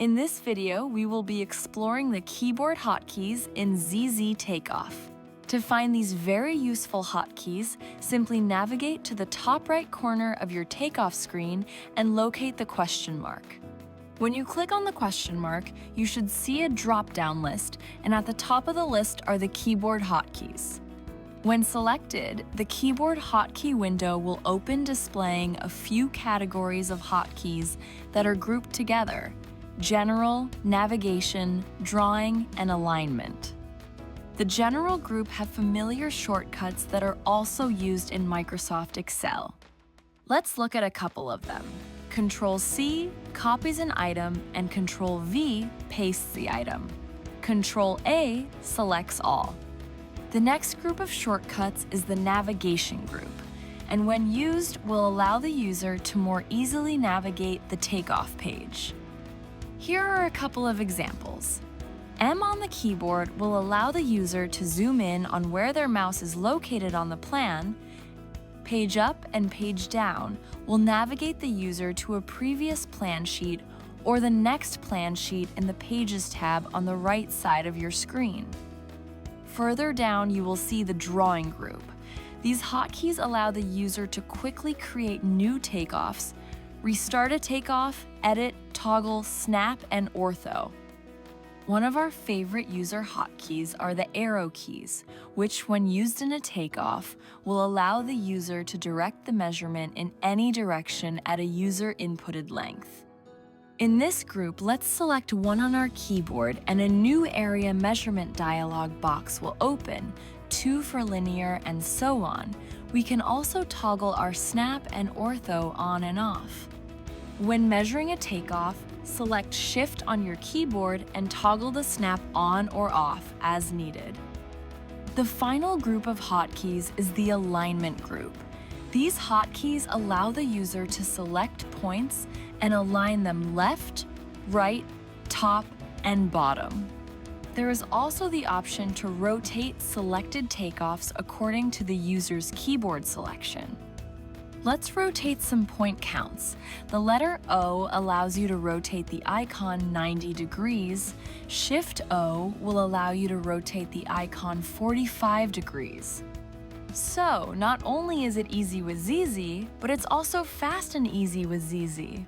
In this video, we will be exploring the keyboard hotkeys in zzTakeoff. To find these very useful hotkeys, simply navigate to the top right corner of your takeoff screen and locate the question mark. When you click on the question mark, you should see a drop-down list, and at the top of the list are the keyboard hotkeys. When selected, the keyboard hotkey window will open, displaying a few categories of hotkeys that are grouped together: General, Navigation, Drawing, and Alignment. The General group have familiar shortcuts that are also used in Microsoft Excel. Let's look at a couple of them. Control-C copies an item, and Control-V pastes the item. Control-A selects all. The next group of shortcuts is the Navigation group, and when used, will allow the user to more easily navigate the takeoff page. Here are a couple of examples. M on the keyboard will allow the user to zoom in on where their mouse is located on the plan. Page up and page down will navigate the user to a previous plan sheet or the next plan sheet in the Pages tab on the right side of your screen. Further down, you will see the Drawing group. These hotkeys allow the user to quickly create new takeoffs, restart a takeoff, edit, toggle, snap, and ortho. One of our favorite user hotkeys are the arrow keys, which, when used in a takeoff, will allow the user to direct the measurement in any direction at a user-inputted length. In this group, let's select one on our keyboard and a new area measurement dialog box will open, 2 for linear and so on. We can also toggle our snap and ortho on and off. When measuring a takeoff, select Shift on your keyboard and toggle the snap on or off as needed. The final group of hotkeys is the Alignment group. These hotkeys allow the user to select points and align them left, right, top, and bottom. There is also the option to rotate selected takeoffs according to the user's keyboard selection. Let's rotate some point counts. The letter O allows you to rotate the icon 90 degrees. Shift-O will allow you to rotate the icon 45 degrees. So, not only is it easy with ZZ, but it's also fast and easy with ZZ.